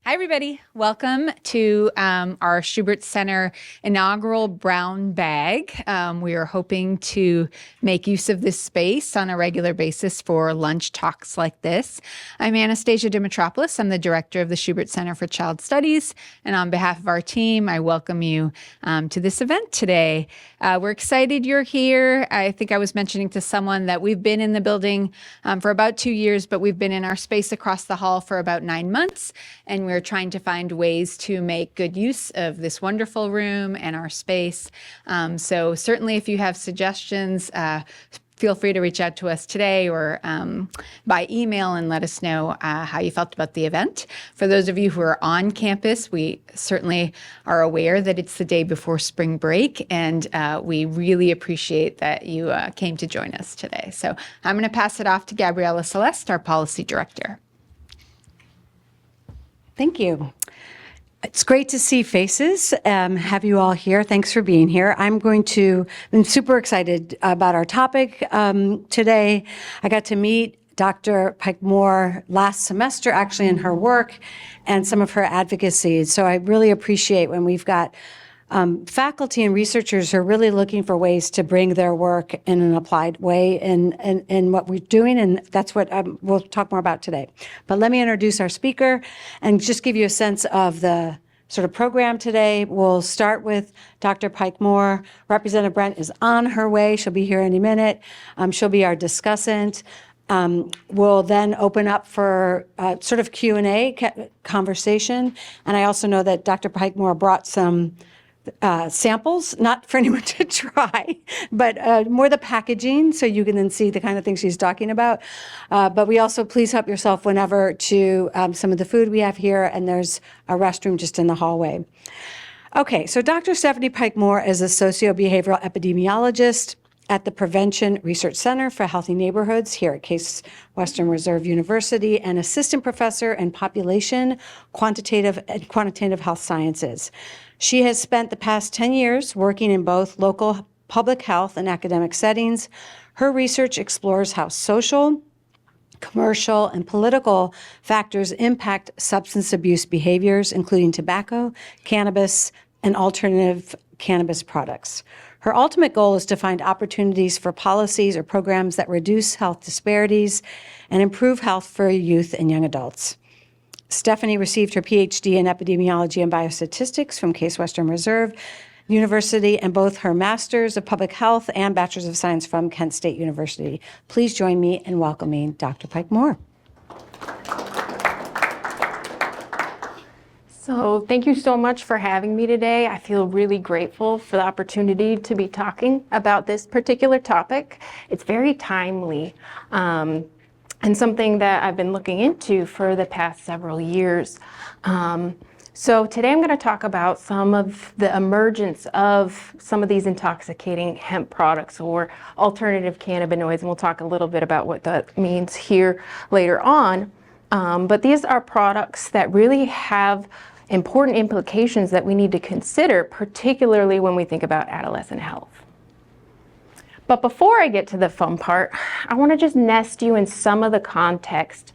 Hi, everybody. Welcome to our Schubert Center inaugural brown bag. We are hoping to make use of this space on a regular basis for lunch talks like this. I'm Anastasia Dimitropoulos. I'm the director of the Schubert Center for Child Studies. And on behalf of our team, I welcome you to this event today. We're excited you're here. I think I was mentioning to someone that we've been in the building for about 2 years, but we've been in our space across the hall for about 9 months. And we're trying to find ways to make good use of this wonderful room and our space. So certainly if you have suggestions, feel free to reach out to us today or by email and let us know how you felt about the event. For those of you who are on campus, we certainly are aware that it's the day before spring break, and we really appreciate that you came to join us today. So I'm going to pass it off to Gabriella Celeste, our policy director. Thank you. It's great to see faces, have you all here. Thanks for being here. I'm super excited about our topic today. I got to meet Dr. Pike Moore last semester, actually, in her work and some of her advocacy. So I really appreciate when we've got faculty and researchers who are really looking for ways to bring their work in an applied way in what we're doing, and that's what we'll talk more about today. But let me introduce our speaker and just give you a sense of the sort of program today. We'll start with Dr. Pike Moore. Representative Brent is on her way. She'll be here any minute. She'll be our discussant. We'll then open up for sort of Q&A conversation. And I also know that Dr. Pike Moore brought some samples, not for anyone to try, but more the packaging, so you can then see the kind of things she's talking about. But we also, please help yourself whenever to some of the food we have here, and there's a restroom just in the hallway. Okay, so Dr. Stephanie Pike Moore is a socio-behavioral epidemiologist at the Prevention Research Center for Healthy Neighborhoods here at Case Western Reserve University, and assistant professor in population, quantitative health sciences. She has spent the past 10 years working in both local public health and academic settings. Her research explores how social, commercial, and political factors impact substance abuse behaviors, including tobacco, cannabis, and alternative cannabis products. Her ultimate goal is to find opportunities for policies or programs that reduce health disparities and improve health for youth and young adults. Stephanie received her PhD in epidemiology and biostatistics from Case Western Reserve University and both her Master's of Public Health and Bachelor's of Science from Kent State University. Please join me in welcoming Dr. Pike Moore. So thank you so much for having me today. I feel really grateful for the opportunity to be talking about this particular topic. It's very timely and something that I've been looking into for the past several years. So today I'm going to talk about some of the emergence of some of these intoxicating hemp products or alternative cannabinoids, and we'll talk a little bit about what that means here later on. But these are products that really have important implications that we need to consider, particularly when we think about adolescent health. But before I get to the fun part, I want to just nest you in some of the context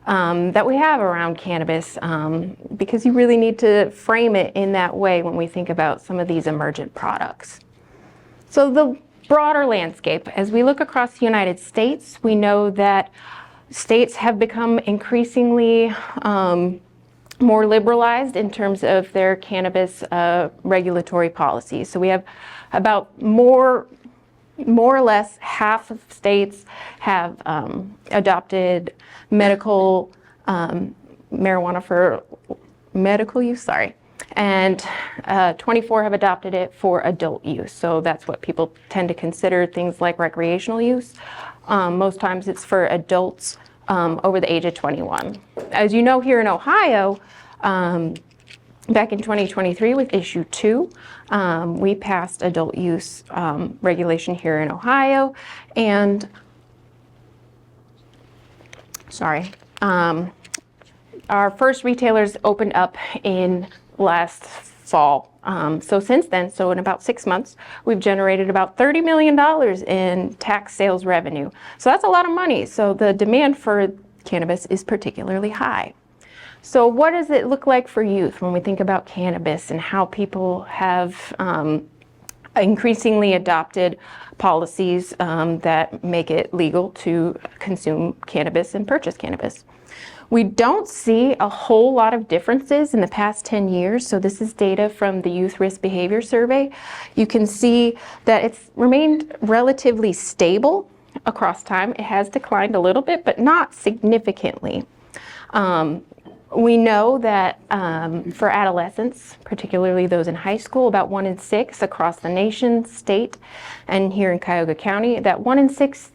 that we have around cannabis, because you really need to frame it in that way when we think about some of these emergent products. So the broader landscape, as we look across the United States, we know that states have become increasingly more liberalized in terms of their cannabis regulatory policies. So we have about more or less half of states have adopted medical marijuana for medical use, and 24 have adopted it for adult use. So that's what people tend to consider things like recreational use. Most times it's for adults over the age of 21. As you know, here in Ohio, back in 2023 with issue 2, we passed adult use regulation here in Ohio, and our first retailers opened up in last fall. So since then, so in about 6 months, we've generated about $30 million in tax sales revenue. So that's a lot of money. So the demand for cannabis is particularly high. So what does it look like for youth when we think about cannabis and how people have increasingly adopted policies that make it legal to consume cannabis and purchase cannabis? We don't see a whole lot of differences in the past 10 years. So this is data from the Youth Risk Behavior Survey. You can see that it's remained relatively stable across time. It has declined a little bit, but not significantly. We know that for adolescents, particularly those in high school, about 1 in 6 across the nation, state, and here in Cuyahoga County, that 1 in 6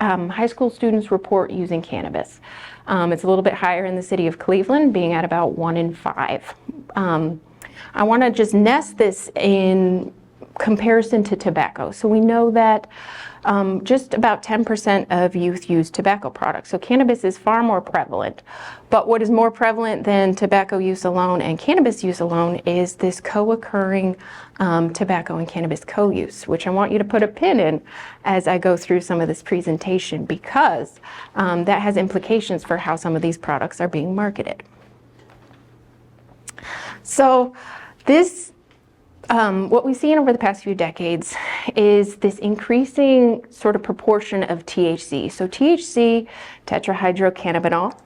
high school students report using cannabis. It's a little bit higher in the city of Cleveland, being at about 1 in 5. I want to just nest this in comparison to tobacco. So we know that just about 10% of youth use tobacco products. So cannabis is far more prevalent. But what is more prevalent than tobacco use alone and cannabis use alone is this co-occurring tobacco and cannabis co-use, which I want you to put a pin in as I go through some of this presentation, because that has implications for how some of these products are being marketed. So this what we've seen over the past few decades is this increasing sort of proportion of THC. So THC, tetrahydrocannabinol,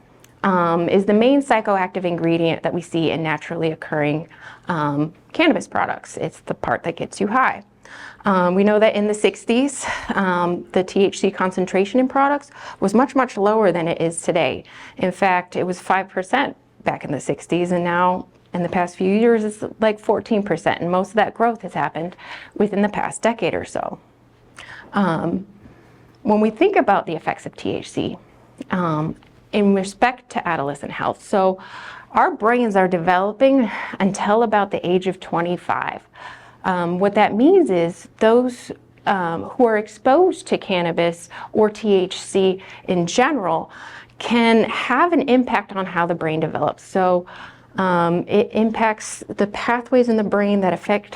is the main psychoactive ingredient that we see in naturally occurring cannabis products. It's the part that gets you high. We know that in the 60s, the THC concentration in products was much, much lower than it is today. In fact, it was 5% back in the 60s, and now in the past few years, it's like 14%, and most of that growth has happened within the past decade or so. When we think about the effects of THC in respect to adolescent health, so our brains are developing until about the age of 25. What that means is those who are exposed to cannabis or THC in general can have an impact on how the brain develops. So it impacts the pathways in the brain that affect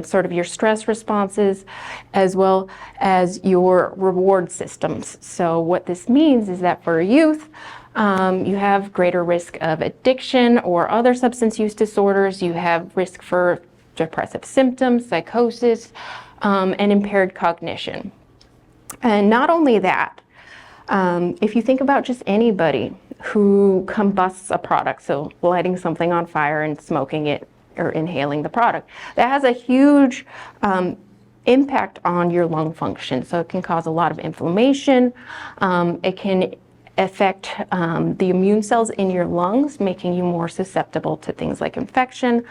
sort of your stress responses as well as your reward systems. So what this means is that for youth, you have greater risk of addiction or other substance use disorders. You have risk for depressive symptoms, psychosis, and impaired cognition. And not only that, if you think about just anybody who combusts a product, so lighting something on fire and smoking it or inhaling the product, that has a huge impact on your lung function. So it can cause a lot of inflammation. It can affect the immune cells in your lungs, making you more susceptible to things like infection.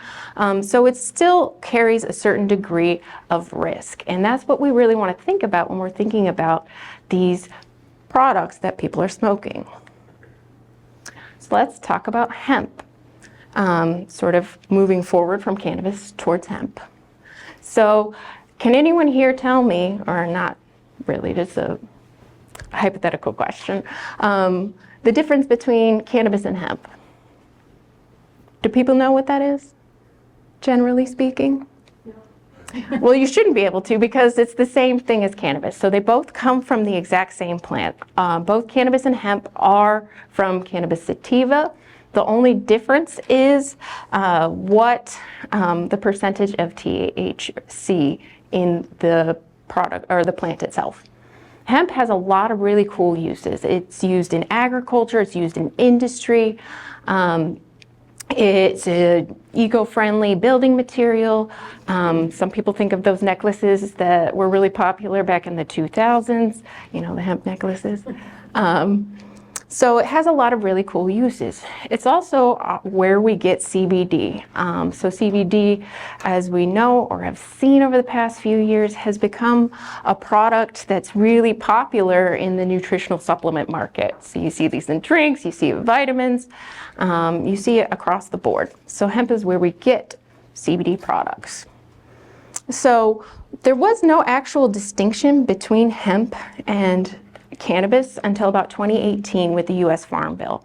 So it still carries a certain degree of risk. And that's what we really want to think about when we're thinking about these products that people are smoking. So let's talk about hemp, sort of moving forward from cannabis towards hemp. So can anyone here tell me, or not really, just a hypothetical question, the difference between cannabis and hemp? Do people know what that is, generally speaking? Well, you shouldn't be able to, because it's the same thing as cannabis. So they both come from the exact same plant. Both cannabis and hemp are from Cannabis sativa. The only difference is what the percentage of THC in the product or the plant itself. Hemp has a lot of really cool uses. It's used in agriculture, it's used in industry. It's an eco-friendly building material. Some people think of those necklaces that were really popular back in the 2000s, you know, the hemp necklaces. So it has a lot of really cool uses. It's also where we get CBD. So CBD, as we know or have seen over the past few years, has become a product that's really popular in the nutritional supplement market. So you see these in drinks, you see it in vitamins, you see it across the board. So hemp is where we get CBD products. So there was no actual distinction between hemp and cannabis until about 2018 with the U.S. Farm Bill.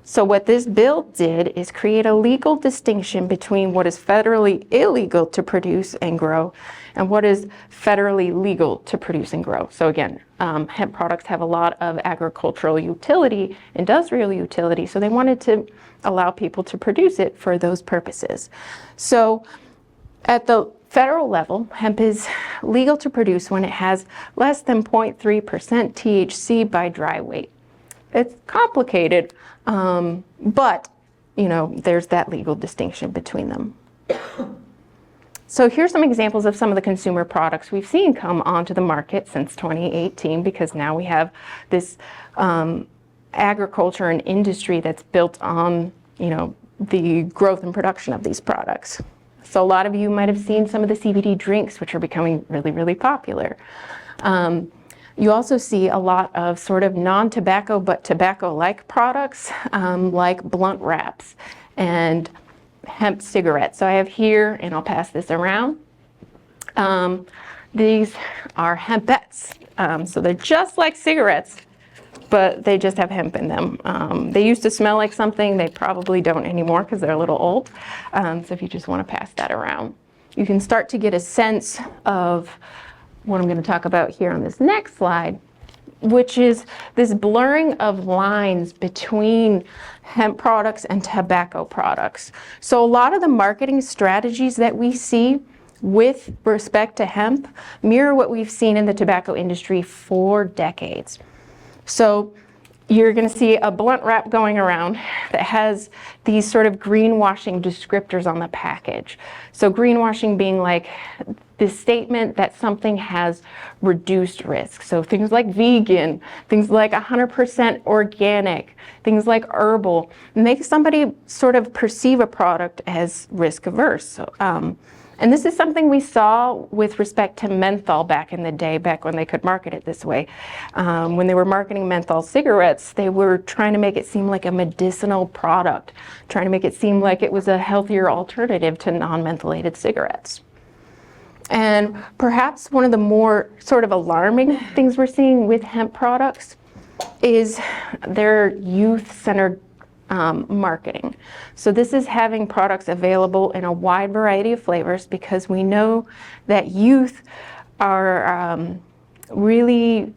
So what this bill did is create a legal distinction between what is federally illegal to produce and grow and what is federally legal to produce and grow. So again, hemp products have a lot of agricultural utility, industrial utility, so they wanted to allow people to produce it for those purposes. So at the federal level, hemp is legal to produce when it has less than 0.3% THC by dry weight. It's complicated, but there's that legal distinction between them. So here's some examples of some of the consumer products we've seen come onto the market since 2018, because now we have this agriculture and industry that's built on the growth and production of these products. So a lot of you might have seen some of the CBD drinks, which are becoming really, really popular. You also see a lot of sort of non-tobacco but tobacco-like products, like blunt wraps and hemp cigarettes. So I have here, and I'll pass this around, these are hempettes. So they're just like cigarettes, but they just have hemp in them. They used to smell like something. They probably don't anymore because they're a little old. So if you just want to pass that around, you can start to get a sense of what I'm going to talk about here on this next slide, which is this blurring of lines between hemp products and tobacco products. So a lot of the marketing strategies that we see with respect to hemp mirror what we've seen in the tobacco industry for decades. So you're going to see a blunt wrap going around that has these sort of greenwashing descriptors on the package. So greenwashing being like this statement that something has reduced risk. So things like vegan, things like 100% organic, things like herbal, make somebody sort of perceive a product as risk averse. So, and this is something we saw with respect to menthol back in the day, back when they could market it this way. When they were marketing menthol cigarettes, they were trying to make it seem like a medicinal product, trying to make it seem like it was a healthier alternative to non-mentholated cigarettes. And perhaps one of the more sort of alarming things we're seeing with hemp products is their youth-centered marketing. So this is having products available in a wide variety of flavors, because we know that youth are really,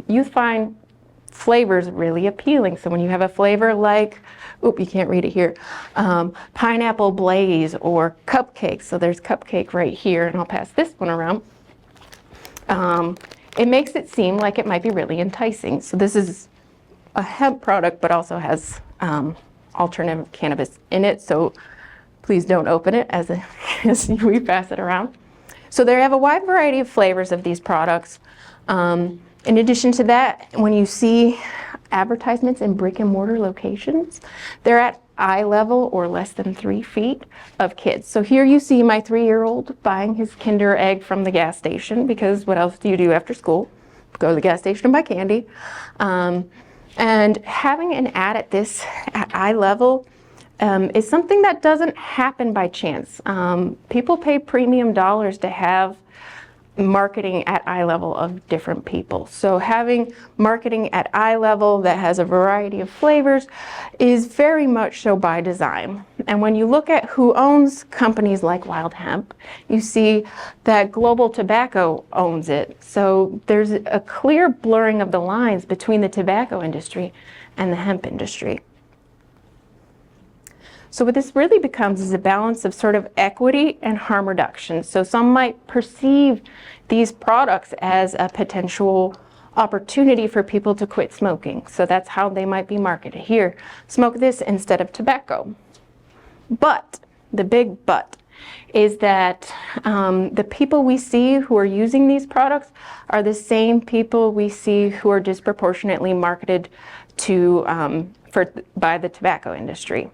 youth find flavors really appealing. So when you have a flavor like, you can't read it here, pineapple blaze or cupcake. So there's cupcake right here, and I'll pass this one around. It makes it seem like it might be really enticing. So this is a hemp product, but also has alternative cannabis in it. So please don't open it as we pass it around. So they have a wide variety of flavors of these products. In addition to that, when you see advertisements in brick and mortar locations, they're at eye level or less than 3 feet of kids. So here you see my 3-year-old buying his Kinder Egg from the gas station, because what else do you do after school? Go to the gas station and buy candy. And having an ad at eye level is something that doesn't happen by chance. People pay premium dollars to have marketing at eye level of different people. So having marketing at eye level that has a variety of flavors is very much so by design. And when you look at who owns companies like Wild Hemp, you see that Global Tobacco owns it. So there's a clear blurring of the lines between the tobacco industry and the hemp industry. So what this really becomes is a balance of sort of equity and harm reduction. So some might perceive these products as a potential opportunity for people to quit smoking. So that's how they might be marketed. Here, smoke this instead of tobacco. But, the big but, is that the people we see who are using these products are the same people we see who are disproportionately marketed to by the tobacco industry.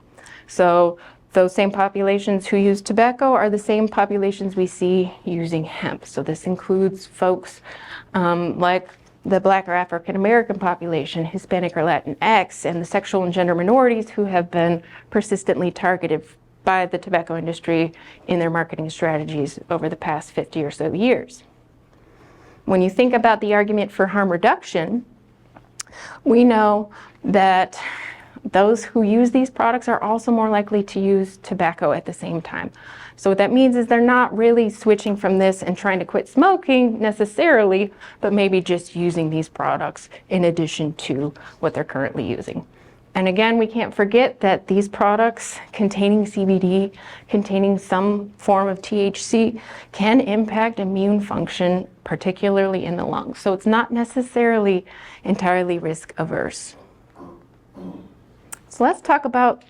So those same populations who use tobacco are the same populations we see using hemp. So this includes folks like the Black or African American population, Hispanic or Latinx, and the sexual and gender minorities who have been persistently targeted by the tobacco industry in their marketing strategies over the past 50 or so years. When you think about the argument for harm reduction, we know that those who use these products are also more likely to use tobacco at the same time. So what that means is they're not really switching from this and trying to quit smoking necessarily, but maybe just using these products in addition to what they're currently using. And again, we can't forget that these products containing CBD, containing some form of THC, can impact immune function, particularly in the lungs. So it's not necessarily entirely risk averse. So let's talk about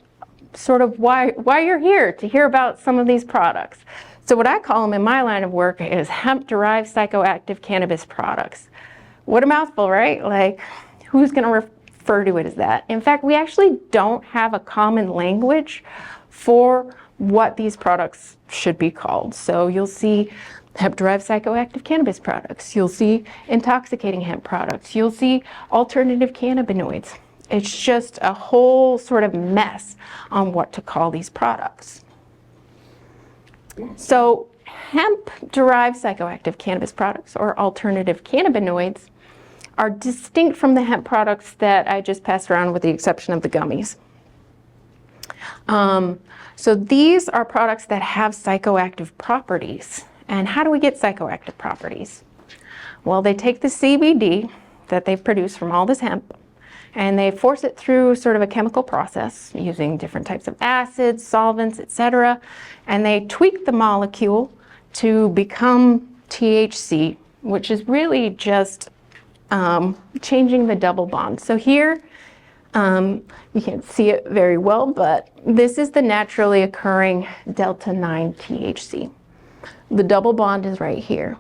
sort of why you're here to hear about some of these products. So what I call them in my line of work is hemp-derived psychoactive cannabis products. What a mouthful, right? Like, who's going to refer to it as that? In fact, we actually don't have a common language for what these products should be called. So you'll see hemp-derived psychoactive cannabis products. You'll see intoxicating hemp products. You'll see alternative cannabinoids. It's just a whole sort of mess on what to call these products. So hemp-derived psychoactive cannabis products, or alternative cannabinoids, are distinct from the hemp products that I just passed around, with the exception of the gummies. So these are products that have psychoactive properties. And how do we get psychoactive properties? Well, they take the CBD that they've produced from all this hemp, and they force it through sort of a chemical process using different types of acids, solvents, etc. And they tweak the molecule to become THC, which is really just changing the double bond. So here, you can't see it very well, but this is the naturally occurring delta-9 THC. The double bond is right here.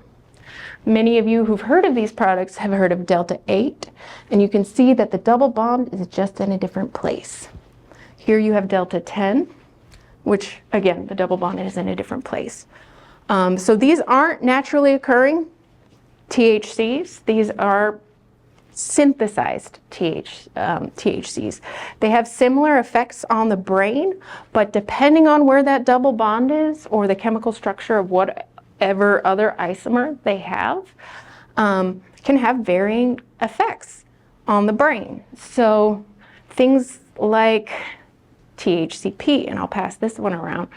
Many of you who've heard of these products have heard of delta-8, and you can see that the double bond is just in a different place. Here you have delta-10, which again, the double bond is in a different place. So these aren't naturally occurring THCs. These are synthesized THCs. They have similar effects on the brain, but depending on where that double bond is or the chemical structure of whatever other isomer they have, can have varying effects on the brain. So things like THCP, and I'll pass this one around.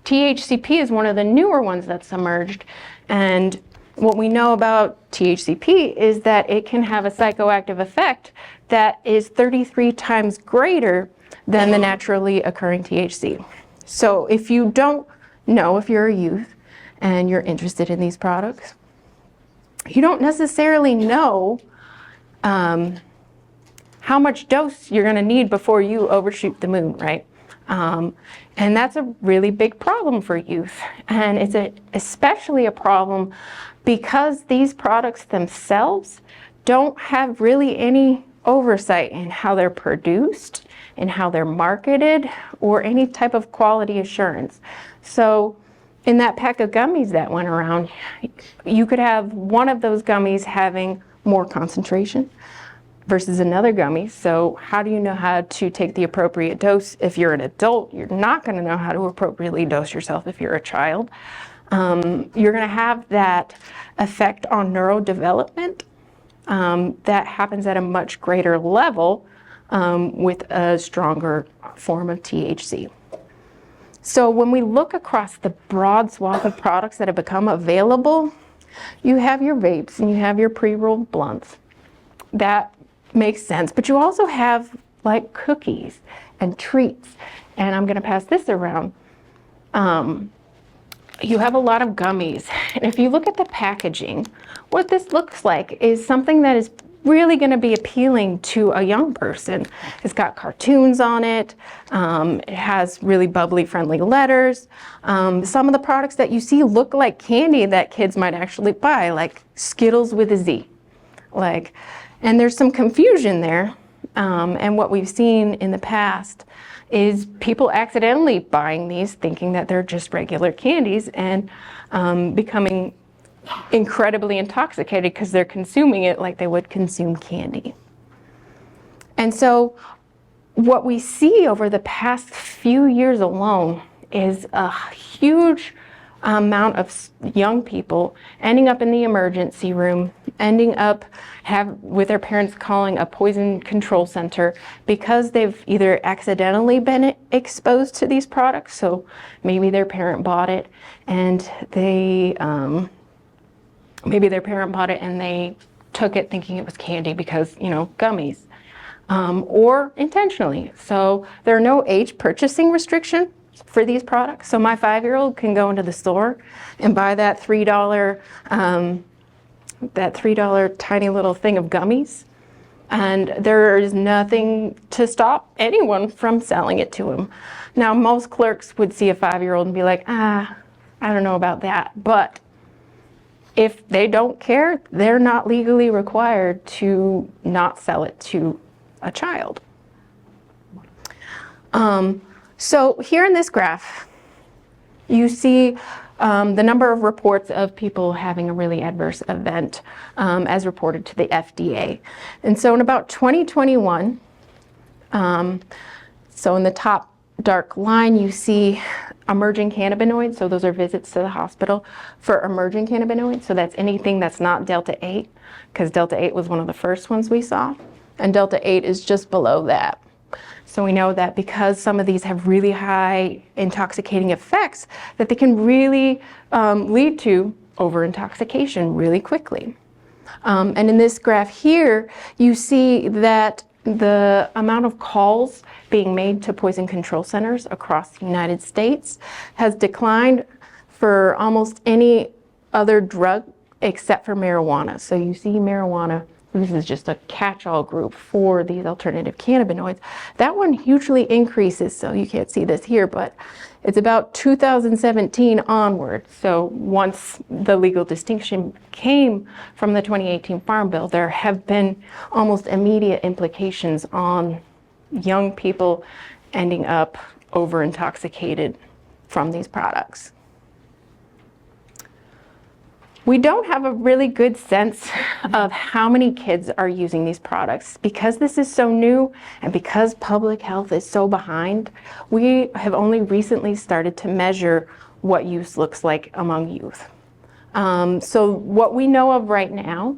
THCP is one of the newer ones that's emerged, and what we know about THCP is that it can have a psychoactive effect that is 33 times greater than the naturally occurring THC. So if you don't know, if you're a youth and you're interested in these products, you don't necessarily know how much dose you're going to need before you overshoot the moon, right? And that's a really big problem for youth. And it's especially a problem because these products themselves don't have really any oversight in how they're produced, in how they're marketed, or any type of quality assurance. So in that pack of gummies that went around, you could have one of those gummies having more concentration versus another gummy. So how do you know how to take the appropriate dose? If you're an adult, you're not going to know how to appropriately dose yourself if you're a child. You're going to have that effect on neurodevelopment that happens at a much greater level with a stronger form of THC. So when we look across the broad swath of products that have become available, you have your vapes and you have your pre-rolled blunts. That makes sense, but you also have like cookies and treats, and I'm going to pass this around. You have a lot of gummies, and if you look at the packaging, what this looks like is something that is really going to be appealing to a young person. It's got cartoons on it. It has really bubbly, friendly letters. Some of the products that you see look like candy that kids might actually buy, like Skittles with a Z. And there's some confusion there. And what we've seen in the past is people accidentally buying these thinking that they're just regular candies and becoming incredibly intoxicated because they're consuming it like they would consume candy. And so what we see over the past few years alone is a huge amount of young people ending up in the emergency room ending up with their parents calling a poison control center because they've either accidentally been exposed to these products. So maybe their parent bought it and they took it thinking it was candy because, gummies, or intentionally. So there are no age purchasing restrictions for these products. So my 5-year-old can go into the store and buy that $3 tiny little thing of gummies, and there is nothing to stop anyone from selling it to him. Now, most clerks would see a 5-year-old and be like, I don't know about that, but if they don't care, they're not legally required to not sell it to a child. So here in this graph, you see the number of reports of people having a really adverse event as reported to the FDA. And so in about 2021, so in the top dark line, you see emerging cannabinoids. So those are visits to the hospital for emerging cannabinoids. So that's anything that's not Delta 8, because Delta 8 was one of the first ones we saw. And Delta 8 is just below that. So we know that because some of these have really high intoxicating effects, that they can really lead to over-intoxication really quickly. And in this graph here, you see that the amount of calls being made to poison control centers across the United States has declined for almost any other drug except for marijuana. So you see marijuana, this is just a catch-all group for these alternative cannabinoids. That one hugely increases, so you can't see this here, but it's about 2017 onward. So once the legal distinction came from the 2018 Farm Bill, there have been almost immediate implications on young people ending up over-intoxicated from these products. We don't have a really good sense of how many kids are using these products. Because this is so new and because public health is so behind, we have only recently started to measure what use looks like among youth. So what we know of right now,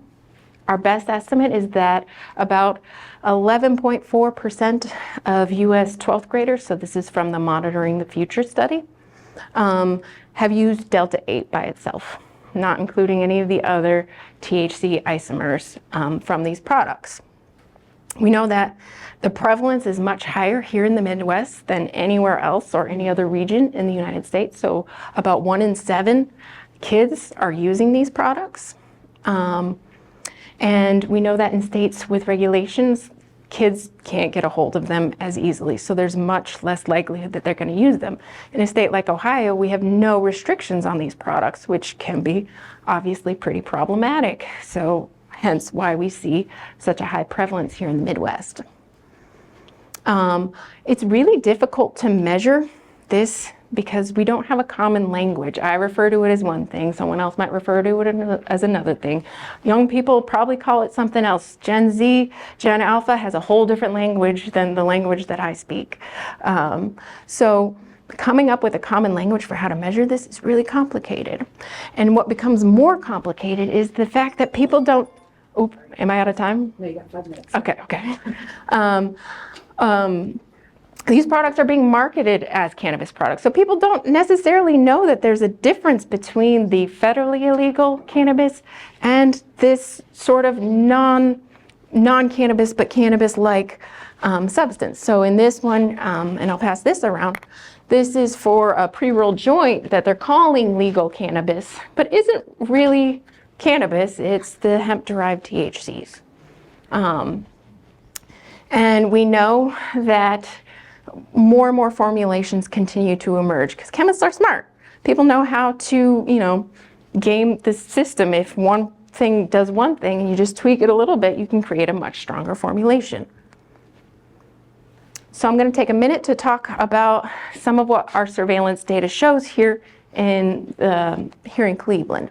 our best estimate is that about 11.4% of US 12th graders, so this is from the Monitoring the Future study, have used Delta 8 by itself, not including any of the other THC isomers from these products. We know that the prevalence is much higher here in the Midwest than anywhere else or any other region in the United States. So about 1 in 7 kids are using these products. And we know that in states with regulations, kids can't get a hold of them as easily. So there's much less likelihood that they're going to use them. In a state like Ohio, we have no restrictions on these products, which can be obviously pretty problematic. So hence why we see such a high prevalence here in the Midwest. It's really difficult to measure this because we don't have a common language. I refer to it as one thing, someone else might refer to it as another thing. Young people probably call it something else. Gen Z, Gen Alpha has a whole different language than the language that I speak. So coming up with a common language for how to measure this is really complicated. And what becomes more complicated is the fact that people don't, oop, am I out of time? No, you got 5 minutes. Okay. These products are being marketed as cannabis products. So people don't necessarily know that there's a difference between the federally illegal cannabis and this sort of non-cannabis but cannabis-like substance. So in this one, and I'll pass this around, this is for a pre-rolled joint that they're calling legal cannabis, but isn't really cannabis. It's the hemp-derived THCs. And we know that more and more formulations continue to emerge because chemists are smart. People know how to, game the system. If one thing does one thing and you just tweak it a little bit, you can create a much stronger formulation. So I'm going to take a minute to talk about some of what our surveillance data shows here in Cleveland.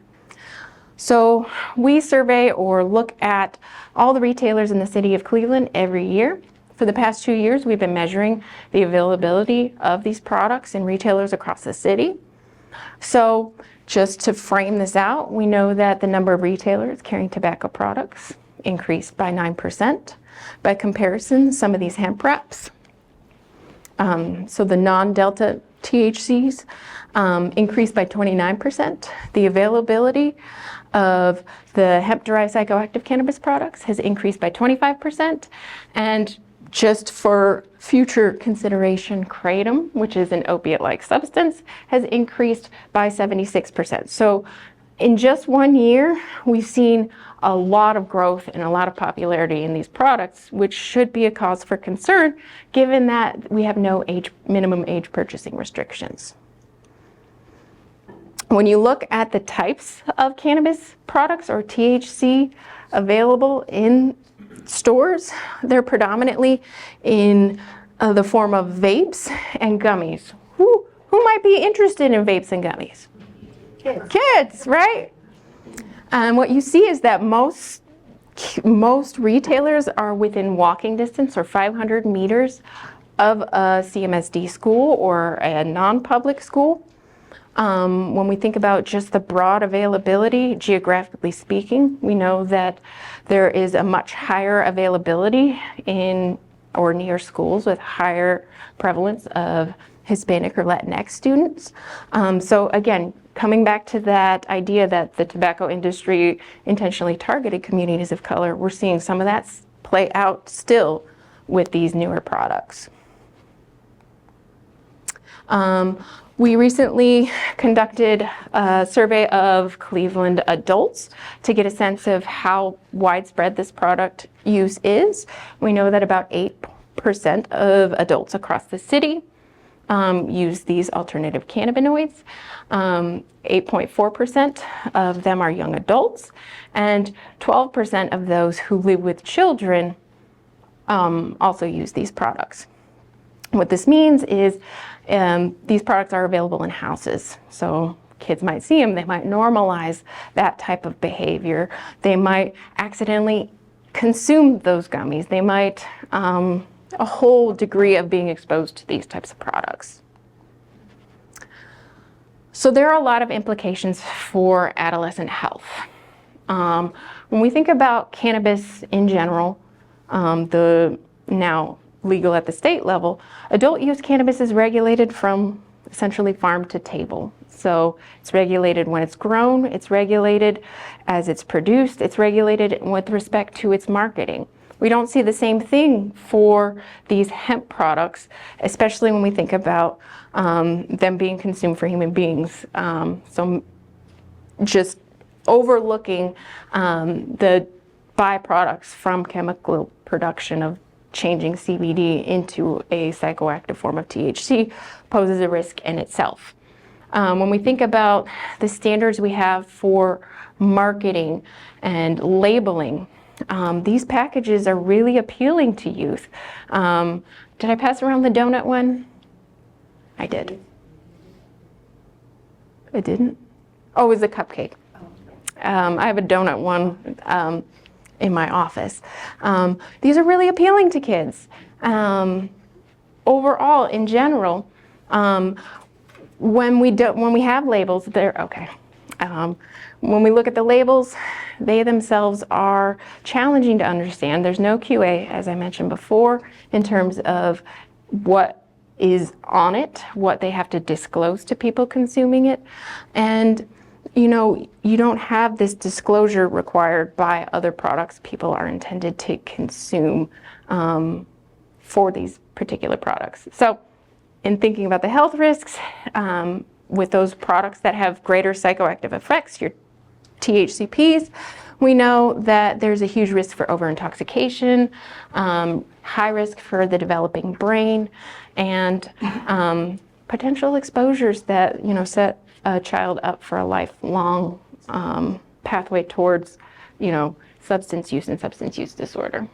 So we survey or look at all the retailers in the city of Cleveland every year. For the past 2 years, we've been measuring the availability of these products in retailers across the city. So just to frame this out, we know that the number of retailers carrying tobacco products increased by 9%. By comparison, some of these hemp wraps, so the non-delta THCs, increased by 29%. The availability of the hemp-derived psychoactive cannabis products has increased by 25%. And just for future consideration, kratom, which is an opiate-like substance, has increased by 76%. So in just 1 year, we've seen a lot of growth and a lot of popularity in these products, which should be a cause for concern, given that we have no minimum age purchasing restrictions. When you look at the types of cannabis products or THC available in stores, they're predominantly in the form of vapes and gummies. Who might be interested in vapes and gummies? Kids, right? And what you see is that most retailers are within walking distance or 500 meters of a CMSD school or a non-public school. When we think about just the broad availability, geographically speaking, we know that there is a much higher availability in or near schools with higher prevalence of Hispanic or Latinx students. So again, coming back to that idea that the tobacco industry intentionally targeted communities of color, we're seeing some of that play out still with these newer products. We recently conducted a survey of Cleveland adults to get a sense of how widespread this product use is. We know that about 8% of adults across the city use these alternative cannabinoids. 8.4% of them are young adults, and 12% of those who live with children also use these products. What this means is these products are available in houses. So kids might see them, they might normalize that type of behavior. They might accidentally consume those gummies. They might, a whole degree of being exposed to these types of products. So there are a lot of implications for adolescent health. When we think about cannabis in general, the now legal at the state level, adult use cannabis is regulated from essentially farm to table. So it's regulated when it's grown, it's regulated as it's produced, it's regulated with respect to its marketing. We don't see the same thing for these hemp products, especially when we think about them being consumed for human beings. So just overlooking the byproducts from chemical production of changing CBD into a psychoactive form of THC poses a risk in itself. When we think about the standards we have for marketing and labeling, these packages are really appealing to youth. Did I pass around the donut one? I did. I didn't? Oh, it was a cupcake. I have a donut one in my office. These are really appealing to kids. Overall, in general, when we have labels, they're okay. When we look at the labels, they themselves are challenging to understand. There's no QA, as I mentioned before, in terms of what is on it, what they have to disclose to people consuming it. And you know, you don't have this disclosure required by other products people are intended to consume for these particular products. So in thinking about the health risks, with those products that have greater psychoactive effects, your THCPs, we know that there's a huge risk for over-intoxication, high risk for the developing brain, and potential exposures that, you know, set a child up for a lifelong pathway towards, you know, substance use and substance use disorder.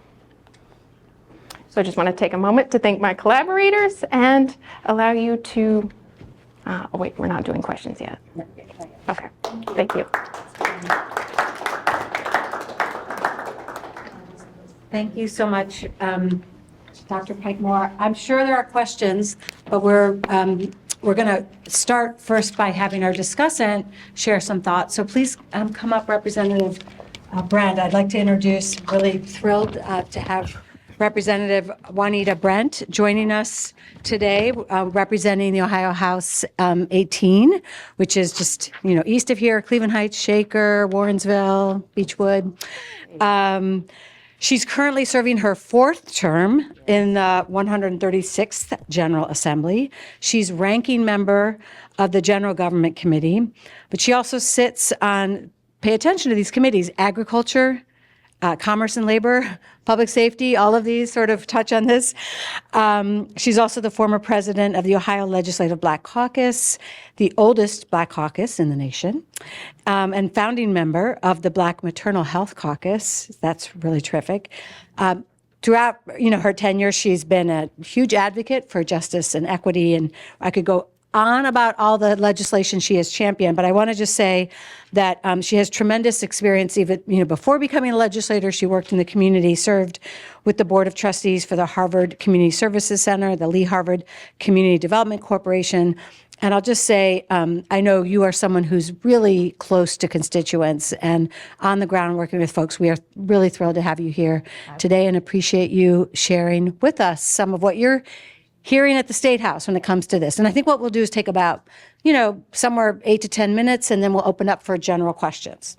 So I just want to take a moment to thank my collaborators and allow you to, oh wait, we're not doing questions yet. Okay, thank you. Thank you so much, Dr. Pike Moore. I'm sure there are questions, but we're we're going to start first by having our discussant share some thoughts. So please come up, Representative Brent. I'd like to introduce, really thrilled to have Representative Juanita Brent joining us today, representing the Ohio House 18, which is just, east of here, Cleveland Heights, Shaker, Warrensville, Beechwood. She's currently serving her 4th term in the 136th General Assembly. She's ranking member of the General Government Committee, but she also sits on, pay attention to these committees, Agriculture, Commerce and Labor, Public Safety, all of these sort of touch on this. She's also the former president of the Ohio Legislative Black Caucus, the oldest Black caucus in the nation, and founding member of the Black Maternal Health Caucus. That's really terrific. Throughout, her tenure, she's been a huge advocate for justice and equity, and I could go on about all the legislation she has championed, but I want to just say that she has tremendous experience. Even before becoming a legislator, she worked in the community, served with the Board of Trustees for the Harvard Community Services Center, the Lee Harvard Community Development Corporation. And I'll just say, I know you are someone who's really close to constituents and on the ground working with folks. We are really thrilled to have you here today and appreciate you sharing with us some of what you're hearing at the State House when it comes to this. And I think what we'll do is take about, somewhere 8 to 10 minutes, and then we'll open up for general questions.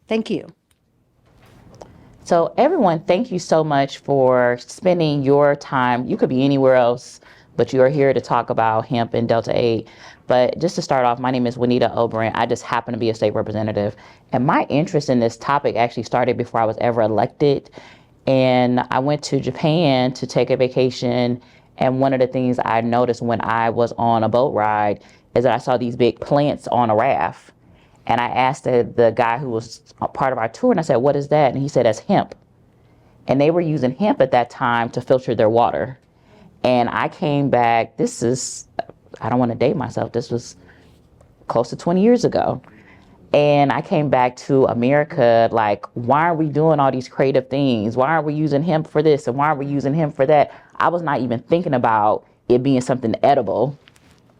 Thank you. So everyone, thank you so much for spending your time. You could be anywhere else, but you are here to talk about hemp and Delta 8. But just to start off, my name is Juanita Brent. I just happen to be a state representative. And my interest in this topic actually started before I was ever elected. And I went to Japan to take a vacation. And one of the things I noticed when I was on a boat ride is that I saw these big plants on a raft. And I asked the guy who was a part of our tour, and I said, "What is that?" And he said, "That's hemp." And they were using hemp at that time to filter their water. And I came back, I don't want to date myself, this was close to 20 years ago. And I came back to America, like, why are we doing all these creative things? Why are we using hemp for this? And why are we using hemp for that? I was not even thinking about it being something edible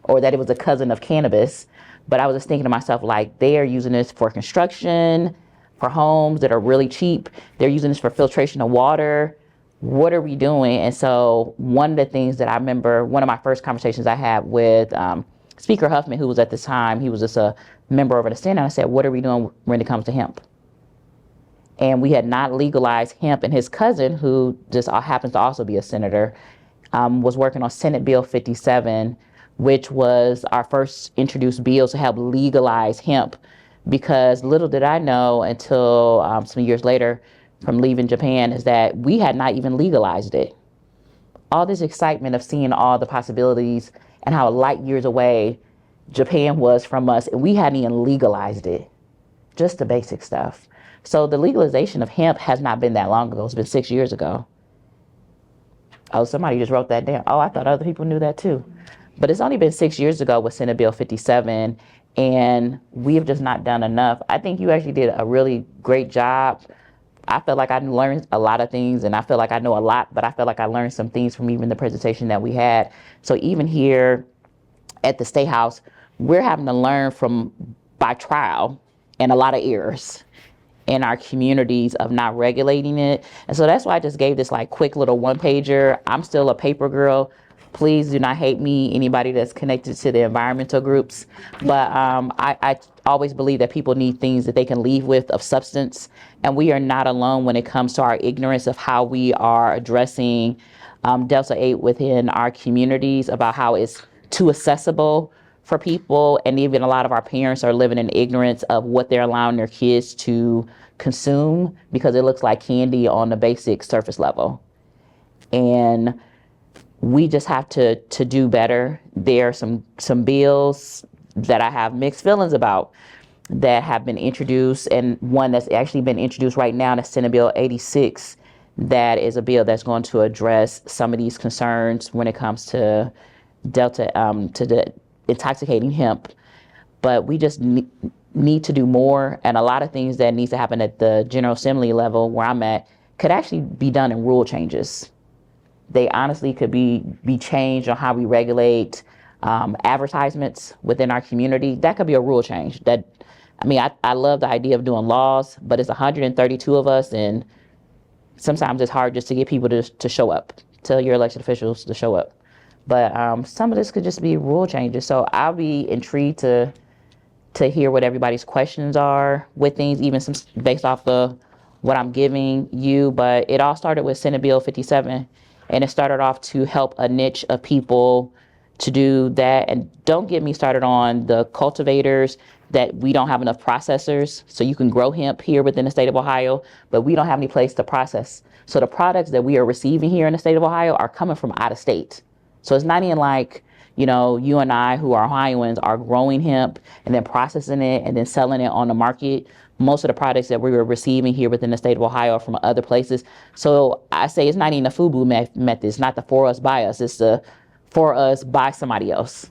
or that it was a cousin of cannabis. But I was just thinking to myself, like, they are using this for construction, for homes that are really cheap. They're using this for filtration of water. What are we doing? And so one of the things that I remember, one of my first conversations I had with Speaker Huffman, who was at the time, he was just a member over the Senate, and I said, what are we doing when it comes to hemp? And we had not legalized hemp, and his cousin, who just happens to also be a senator, was working on Senate Bill 57, which was our first introduced bill to help legalize hemp, because little did I know until some years later from leaving Japan is that we had not even legalized it. All this excitement of seeing all the possibilities and how light years away Japan was from us, and we hadn't even legalized it, just the basic stuff. So the legalization of hemp has not been that long ago. It's been 6 years ago. Oh, somebody just wrote that down. Oh, I thought other people knew that too. But it's only been 6 years ago with Senate Bill 57, and we have just not done enough. I think you actually did a really great job. I feel like I learned a lot of things, and I feel like I know a lot, but I feel like I learned some things from even the presentation that we had. So even here at the State House, we're having to learn by trial and a lot of errors in our communities of not regulating it. And so that's why I just gave this like quick little one pager. I'm still a paper girl. Please do not hate me, anybody that's connected to the environmental groups. But I always believe that people need things that they can leave with of substance. And we are not alone when it comes to our ignorance of how we are addressing Delta 8 within our communities, about how it's too accessible for people. And even a lot of our parents are living in ignorance of what they're allowing their kids to consume because it looks like candy on the basic surface level. And we just have to do better. There are some bills that I have mixed feelings about that have been introduced, and one that's actually been introduced right now, that's Senate Bill 86, that is a bill that's going to address some of these concerns when it comes to to the intoxicating hemp. But we just need to do more, and a lot of things that needs to happen at the General Assembly level where I'm at could actually be done in rule changes. They honestly could be changed on how we regulate advertisements within our community, that could be a rule change. I love the idea of doing laws, but it's 132 of us, and sometimes it's hard just to get people to show up. Tell your elected officials to show up. But some of this could just be rule changes. So I'll be intrigued to hear what everybody's questions are with things, even some based off of what I'm giving you. But it all started with Senate Bill 57, and it started off to help a niche of people to do that. And don't get me started on the cultivators, that we don't have enough processors. So you can grow hemp here within the state of Ohio, but we don't have any place to process. So the products that we are receiving here in the state of Ohio are coming from out of state. So it's not even like, you and I, who are Ohioans, are growing hemp and then processing it and then selling it on the market. Most of the products that we were receiving here within the state of Ohio are from other places. So I say it's not even a FUBU method. It's not the for us, by us. It's the for us, by somebody else.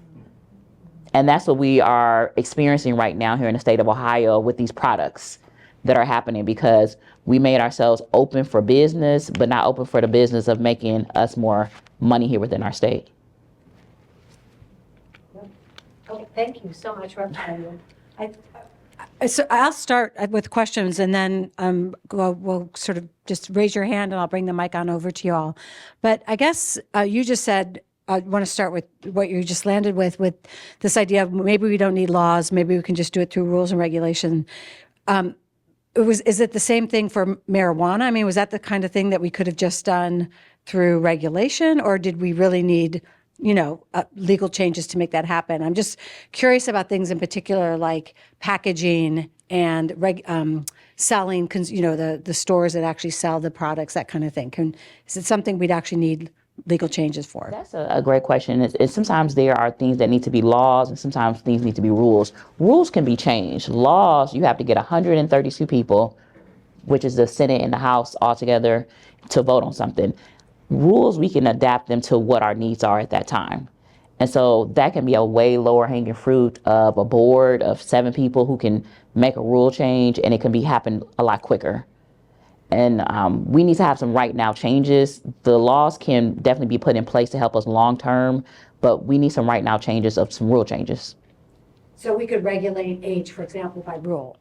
And that's what we are experiencing right now here in the state of Ohio with these products that are happening, because we made ourselves open for business, but not open for the business of making us more money here within our state. Okay, thank you so much, Representative. So I'll start with questions, and then we'll sort of just raise your hand, and I'll bring the mic on over to you all. But I guess you just said, I want to start with what you just landed with this idea of maybe we don't need laws, maybe we can just do it through rules and regulation. Is it the same thing for marijuana? I mean, was that the kind of thing that we could have just done through regulation, or did we really need, legal changes to make that happen? I'm just curious about things in particular, like packaging and selling, the stores that actually sell the products, that kind of thing. Is it something we'd actually need legal changes for? That's a great question. It's sometimes there are things that need to be laws, and sometimes things need to be rules. Rules can be changed. Laws, you have to get 132 people, which is the Senate and the House altogether, to vote on something. Rules, we can adapt them to what our needs are at that time. And so that can be a way lower hanging fruit of a board of 7 people who can make a rule change, and it can happen a lot quicker. And we need to have some right now changes. The laws can definitely be put in place to help us long term, but we need some right now changes of some rule changes. So we could regulate age, for example, by rule.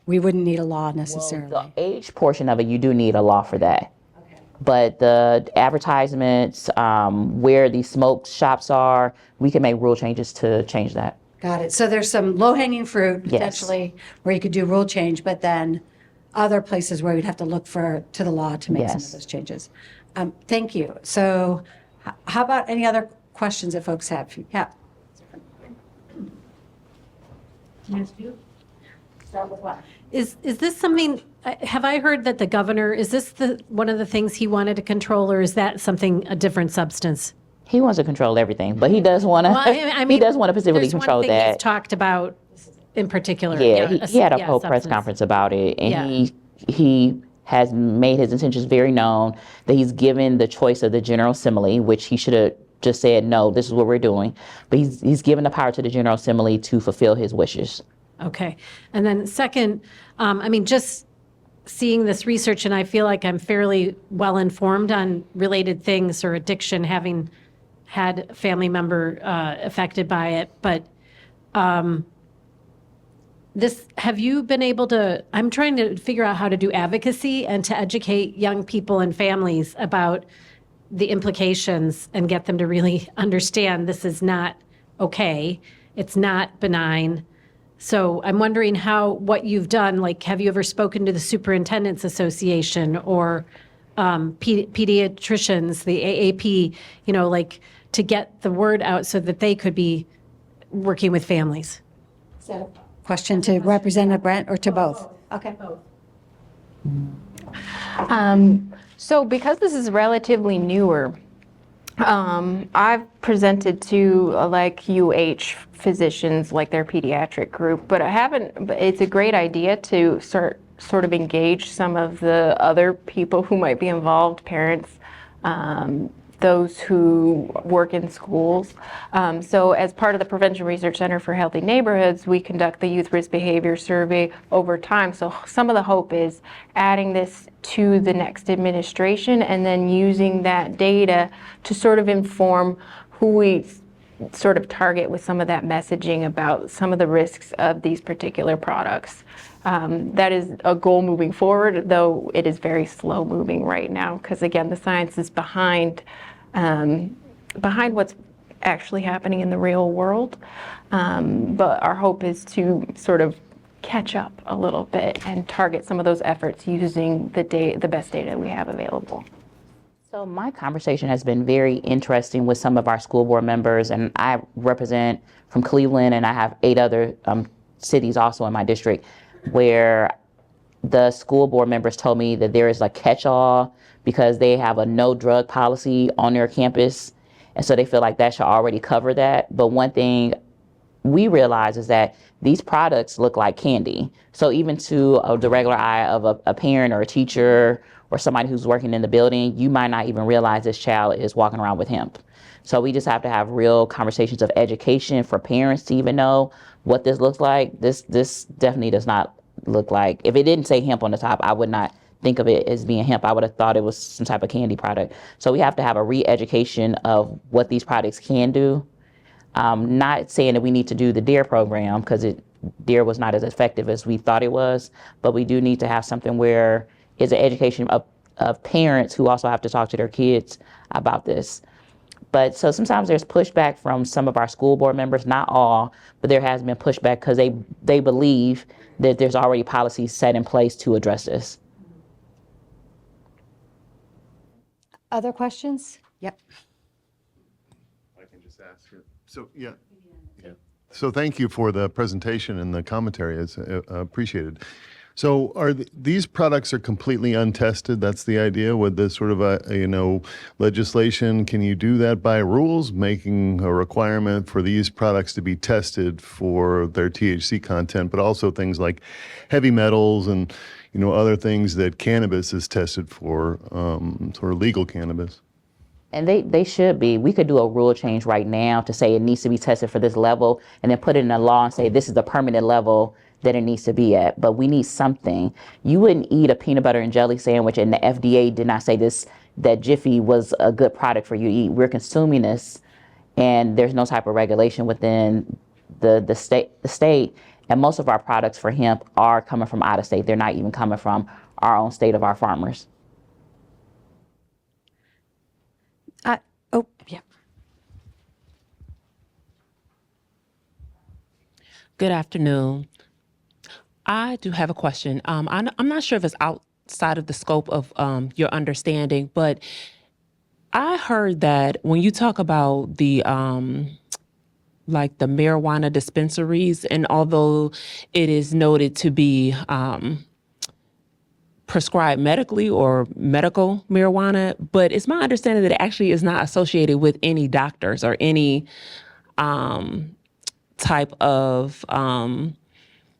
We wouldn't need a law necessarily. Well, the age portion of it, you do need a law for that. Okay. But the advertisements, where these smoke shops are, we can make rule changes to change that. Got it. So there's some low-hanging fruit potentially where you could do rule change, but then other places where you'd have to look to the law to make some of those changes. Thank you. So how about any other questions that folks have? Yeah. Start with what? Is this something, have I heard that the governor, is this one of the things he wanted to control, or is that a different substance? He wants to control everything, but he does want to, he does want to specifically control that. There's one thing he's talked about in particular. Yeah, he had a whole press conference about it, and he has made his intentions very known, that he's given the choice of the General Assembly, which he should have just said, no, this is what we're doing. But he's given the power to the General Assembly to fulfill his wishes. Okay. And then second, just seeing this research, and I feel like I'm fairly well informed on related things or addiction, having had a family member affected by it. But have you been able to, I'm trying to figure out how to do advocacy and to educate young people and families about the implications and get them to really understand this is not okay. It's not benign. So I'm wondering what you've done, like, have you ever spoken to the Superintendent's Association or pediatricians, the AAP, to get the word out so that they could be working with families? Is that a question to Representative Brent or to both? Okay. So because this is relatively newer, I've presented to UH physicians, like their pediatric group, but it's a great idea to sort of engage some of the other people who might be involved, parents, those who work in schools. So as part of the Prevention Research Center for Healthy Neighborhoods, we conduct the Youth Risk Behavior Survey over time. So some of the hope is adding this to the next administration and then using that data to sort of inform who we sort of target with some of that messaging about some of the risks of these particular products. That is a goal moving forward, though it is very slow moving right now, because again, the science is behind what's actually happening in the real world. But our hope is to sort of catch up a little bit and target some of those efforts using the best data we have available. So my conversation has been very interesting with some of our school board members, and I represent from Cleveland, and I have 8 other cities also in my district, where the school board members told me that there is a catch-all because they have a no drug policy on their campus, and so they feel like that should already cover that. But one thing we realize is that these products look like candy. So even to the regular eye of a parent or a teacher or somebody who's working in the building, you might not even realize this child is walking around with hemp. So we just have to have real conversations of education for parents to even know what this looks like. This definitely does not look like, if it didn't say hemp on the top, I would not think of it as being hemp. I would have thought it was some type of candy product. So we have to have a re-education of what these products can do. Not saying that we need to do the DARE program, because DARE was not as effective as we thought it was, but we do need to have something where it's an education of parents who also have to talk to their kids about this. But so sometimes there's pushback from some of our school board members, not all, but there has been pushback because they believe that there's already policies set in place to address this. Other questions? Yep. I can just ask her. So, yeah. So thank you for the presentation and the commentary. It's appreciated. So these products are completely untested? That's the idea with this sort of legislation. Can you do that by rules, making a requirement for these products to be tested for their THC content, but also things like heavy metals and other things that cannabis is tested for, sort of legal cannabis? And they should be. We could do a rule change right now to say it needs to be tested for this level, and then put it in a law and say this is the permanent level that it needs to be at. But we need something. You wouldn't eat a peanut butter and jelly sandwich and the FDA did not say that Jiffy was a good product for you to eat. We're consuming this, and there's no type of regulation within the state. And most of our products for hemp are coming from out of state. They're not even coming from our own state of our farmers. Oh, yeah. Good afternoon. I do have a question. I'm not sure if it's outside of the scope of your understanding, but I heard that when you talk about the like the marijuana dispensaries, and although it is noted to be prescribed medically or medical marijuana, but it's my understanding that it actually is not associated with any doctors or any type of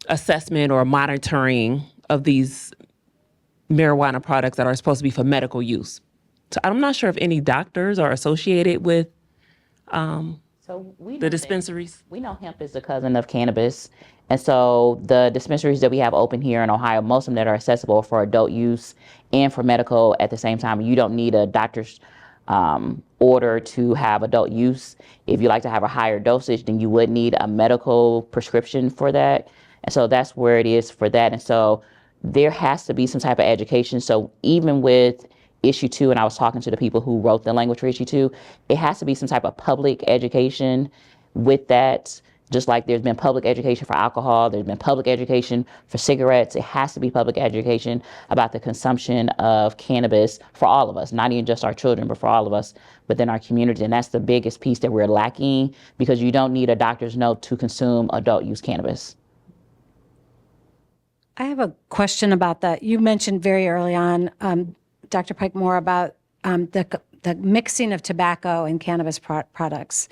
assessment or monitoring of these marijuana products that are supposed to be for medical use. So I'm not sure if any doctors are associated with So the dispensaries. We know hemp is the cousin of cannabis. And so the dispensaries that we have open here in Ohio, most of them that are accessible for adult use and for medical at the same time. You don't need a doctor's order to have adult use. If you like to have a higher dosage, then you would need a medical prescription for that. And so that's where it is for that. And so there has to be some type of education. So even with issue 2, and I was talking to the people who wrote the language for issue 2, it has to be some type of public education with that. Just like there's been public education for alcohol, there's been public education for cigarettes. It has to be public education about the consumption of cannabis for all of us, not even just our children, but for all of us within our community. And that's the biggest piece that we're lacking, because you don't need a doctor's note to consume adult use cannabis. I have a question about that. You mentioned very early on, Dr. Pike, more about the mixing of tobacco and cannabis products.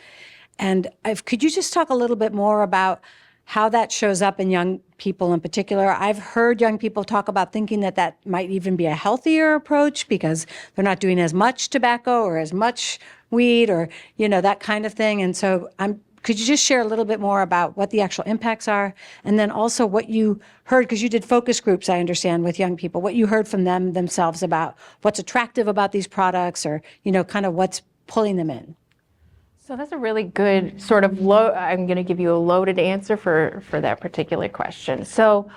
And could you just talk a little bit more about how that shows up in young people in particular? I've heard young people talk about thinking that might even be a healthier approach because they're not doing as much tobacco or as much weed or, that kind of thing. And so could you just share a little bit more about what the actual impacts are? And then also what you heard, because you did focus groups, I understand, with young people, what you heard from them themselves about what's attractive about these products or, kind of what's pulling them in. So that's a really good sort of I'm going to give you a loaded answer for that particular question. So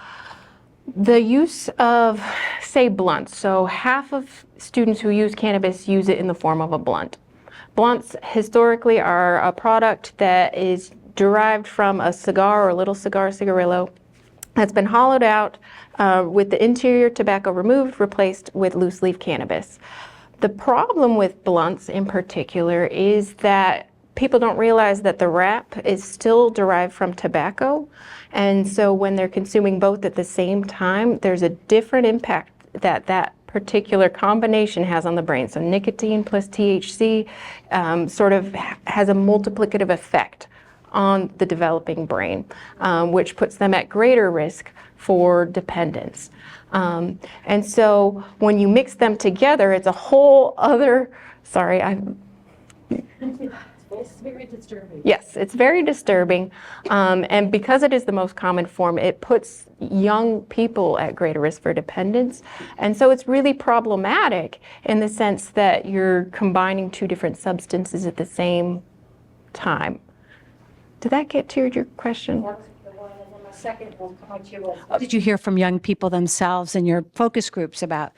the use of, say, blunts. So half of students who use cannabis use it in the form of a blunt. Blunts historically are a product that is derived from a cigar or a little cigar, cigarillo, that's been hollowed out with the interior tobacco removed, replaced with loose leaf cannabis. The problem with blunts in particular is that people don't realize that the wrap is still derived from tobacco. And so when they're consuming both at the same time, there's a different impact that particular combination has on the brain. So nicotine plus THC sort of has a multiplicative effect on the developing brain, which puts them at greater risk for dependence. And so when you mix them together, it's a whole other, It's very disturbing. Yes, it's very disturbing. And because it is the most common form, it puts young people at greater risk for dependence. And so it's really problematic in the sense that you're combining two different substances at the same time. Did that get to your question? What did you hear from young people themselves in your focus groups about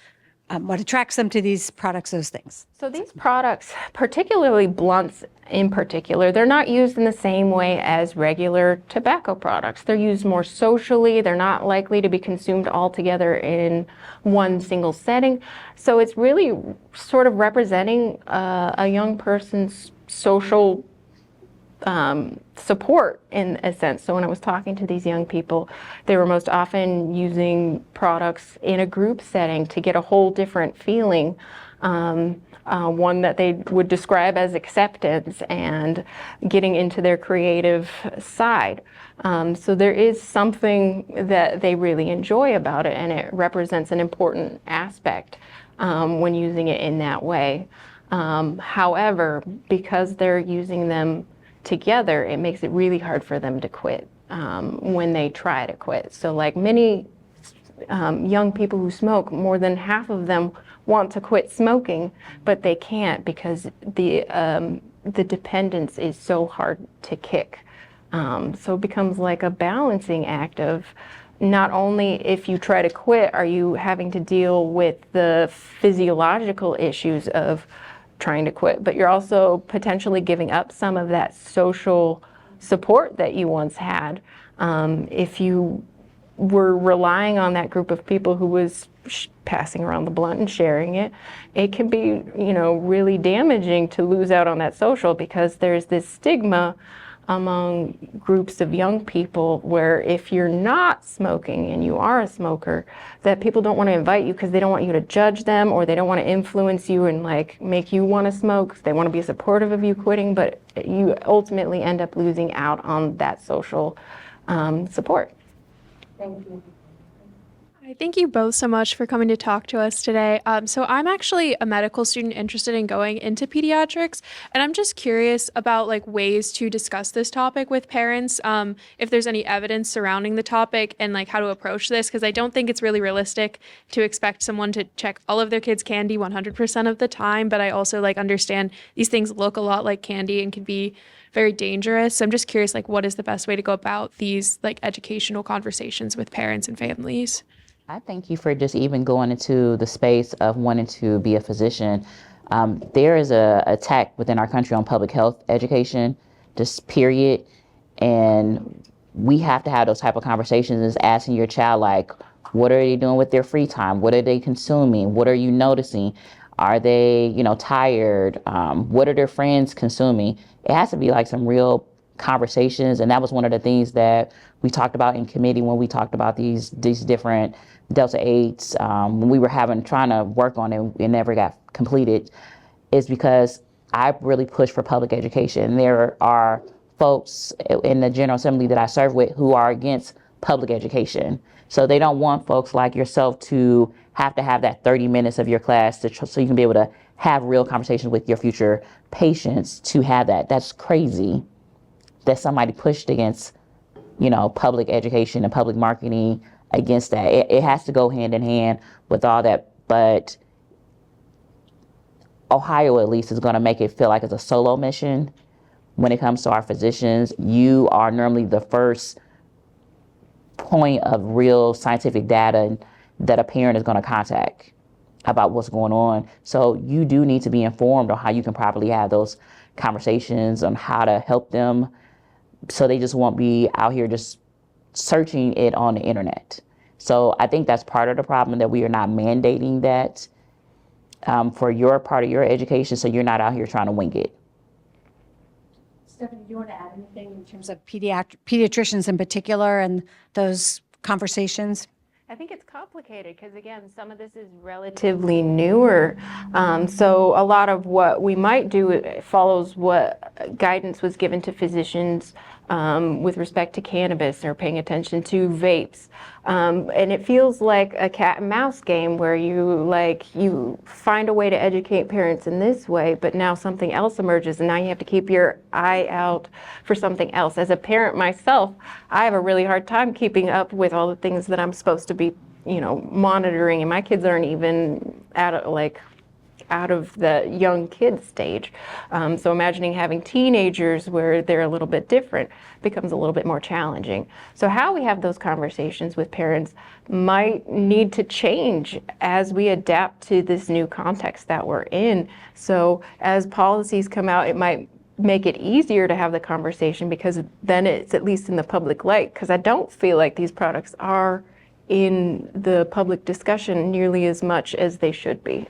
what attracts them to these products, those things? So these products, particularly blunts in particular, they're not used in the same way as regular tobacco products. They're used more socially. They're not likely to be consumed all together in one single setting. So it's really sort of representing a young person's social support in a sense. So when I was talking to these young people, they were most often using products in a group setting to get a whole different feeling, one that they would describe as acceptance and getting into their creative side. So there is something that they really enjoy about it, and it represents an important aspect when using it in that way. However, because they're using them together, it makes it really hard for them to quit when they try to quit. So like many young people who smoke, more than half of them want to quit smoking, but they can't because the dependence is so hard to kick. So it becomes like a balancing act of not only if you try to quit are you having to deal with the physiological issues of trying to quit, but you're also potentially giving up some of that social support that you once had. If you were relying on that group of people who was passing around the blunt and sharing it, it can be, really damaging to lose out on that social because there's this stigma among groups of young people where if you're not smoking and you are a smoker, that people don't want to invite you because they don't want you to judge them or they don't want to influence you and make you want to smoke. They want to be supportive of you quitting, but you ultimately end up losing out on that social support. Thank you. Thank you both so much for coming to talk to us today. So I'm actually a medical student interested in going into pediatrics, and I'm just curious about ways to discuss this topic with parents, if there's any evidence surrounding the topic and how to approach this, because I don't think it's really realistic to expect someone to check all of their kids' candy 100% of the time, but I also understand these things look a lot like candy and can be very dangerous. So I'm just curious, what is the best way to go about these educational conversations with parents and families? I thank you for just even going into the space of wanting to be a physician. There is a attack within our country on public health education, just period. And we have to have those type of conversations, is asking your child, what are they doing with their free time? What are they consuming? What are you noticing? Are they, tired? What are their friends consuming? It has to be some real conversations. And that was one of the things that we talked about in committee when we talked about these different Delta 8s, when we were trying to work on it, it never got completed, is because I really push for public education. There are folks in the General Assembly that I serve with who are against public education. So they don't want folks like yourself to have that 30 minutes of your class so you can be able to have real conversations with your future patients to have that. That's crazy that somebody pushed against, public education and public marketing against that. It has to go hand in hand with all that. But Ohio, at least, is going to make it feel like it's a solo mission when it comes to our physicians, you are normally the first point of real scientific data that a parent is going to contact about what's going on. So you do need to be informed on how you can properly have those conversations on how to help them, so they just won't be out here just searching it on the internet. So I think that's part of the problem, that we are not mandating that for your part of your education, so you're not out here trying to wing it. Stephanie, do you want to add anything in terms of pediatricians in particular and those conversations? I think it's complicated because, again, some of this is relatively newer. So a lot of what we might do follows what guidance was given to physicians with respect to cannabis, or paying attention to vapes. And it feels like a cat and mouse game where you find a way to educate parents in this way, but now something else emerges, and now you have to keep your eye out for something else. As a parent myself, I have a really hard time keeping up with all the things that I'm supposed to be, monitoring, and my kids aren't even out of the young kid stage. So imagining having teenagers where they're a little bit different becomes a little bit more challenging. So how we have those conversations with parents might need to change as we adapt to this new context that we're in. So as policies come out, it might make it easier to have the conversation, because then it's at least in the public light, because I don't feel like these products are in the public discussion nearly as much as they should be.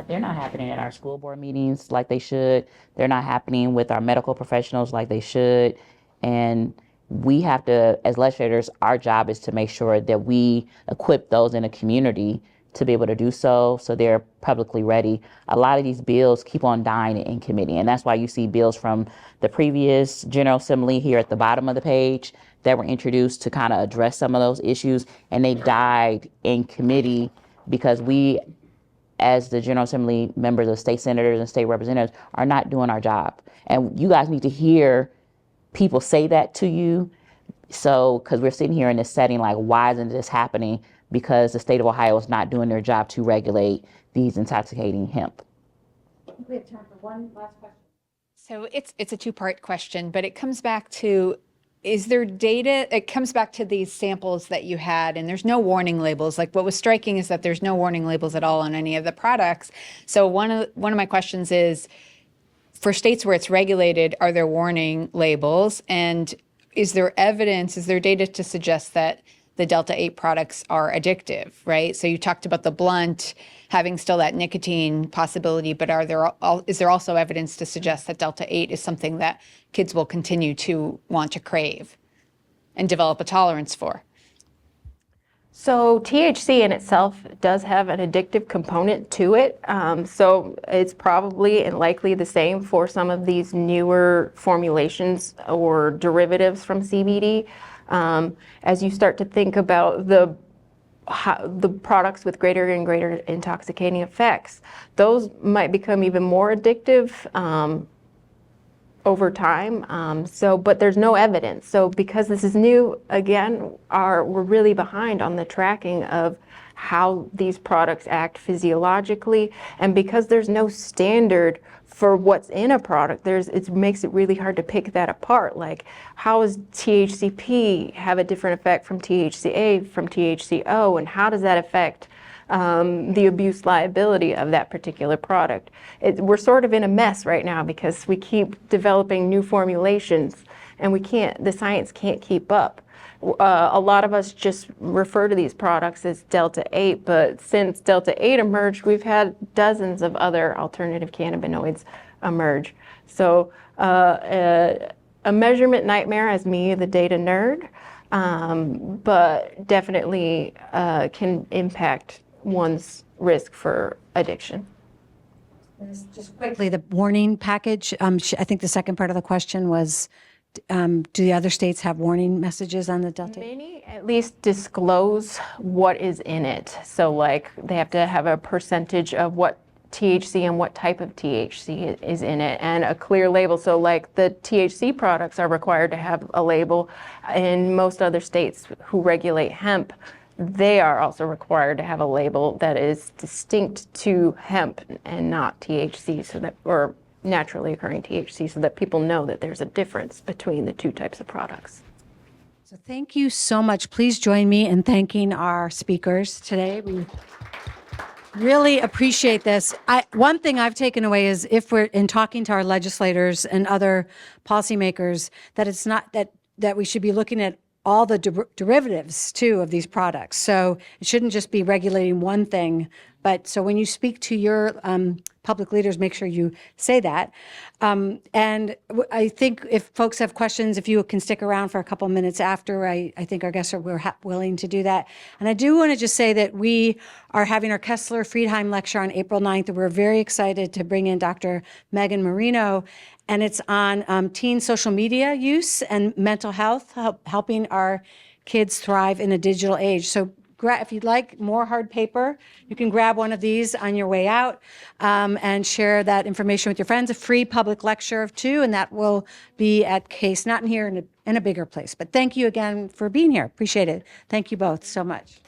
They're not happening at our school board meetings like they should. They're not happening with our medical professionals like they should. And we have to, as legislators, our job is to make sure that we equip those in the community to be able to do so they're publicly ready. A lot of these bills keep on dying in committee, and that's why you see bills from the previous General Assembly here at the bottom of the page that were introduced to kind of address some of those issues, and they died in committee because we, as the General Assembly members of state senators and state representatives, are not doing our job. And you guys need to hear people say that to you. So, because we're sitting here in this setting, like, why isn't this happening? Because the state of Ohio is not doing their job to regulate these intoxicating hemp. We have time for one last question. So it's a two-part question, but it comes back to, is there data? It comes back to these samples that you had, and there's no warning labels. Like, what was striking is that there's no warning labels at all on any of the products. So one of my questions is, for states where it's regulated, are there warning labels? And is there evidence, is there data to suggest that the Delta 8 products are addictive, right? So you talked about the blunt having still that nicotine possibility, but is there also evidence to suggest that Delta 8 is something that kids will continue to want to crave and develop a tolerance for? So THC in itself does have an addictive component to it. So it's probably and likely the same for some of these newer formulations or derivatives from CBD. As you start to think about the products with greater and greater intoxicating effects, those might become even more addictive over time. But there's no evidence. So because this is new, again, we're really behind on the tracking of how these products act physiologically. And because there's no standard for what's in a product, it makes it really hard to pick that apart. Like, how does THCP have a different effect from THCA, from THCO, and how does that affect the abuse liability of that particular product? We're sort of in a mess right now because we keep developing new formulations, and the science can't keep up. A lot of us just refer to these products as Delta 8, but since Delta 8 emerged, we've had dozens of other alternative cannabinoids emerge. So a measurement nightmare as me, the data nerd, but definitely can impact one's risk for addiction. Just quickly, the warning package, I think the second part of the question was, do the other states have warning messages on the Delta? Many at least disclose what is in it. So like, they have to have a percentage of what THC and what type of THC is in it, and a clear label. So like, the THC products are required to have a label. In most other states who regulate hemp, they are also required to have a label that is distinct to hemp and not THC, or naturally occurring THC so that people know that there's a difference between the two types of products. So thank you so much. Please join me in thanking our speakers today. We really appreciate this. One thing I've taken away is if we're in talking to our legislators and other policymakers, that it's not that we should be looking at all the derivatives too of these products. So it shouldn't just be regulating one thing, but so when you speak to your public leaders, make sure you say that. And I think if folks have questions, if you can stick around for a couple minutes after, I think our guests are willing to do that. And I do want to just say that we are having our Kessler Friedheim lecture on April 9th. We're very excited to bring in Dr. Megan Marino, and it's on teen social media use and mental health, helping our kids thrive in a digital age. So if you'd like more hard paper, you can grab one of these on your way out and share that information with your friends. A free public lecture of 2, and that will be at Case, not in here, in a bigger place. But thank you again for being here. Appreciate it. Thank you both so much.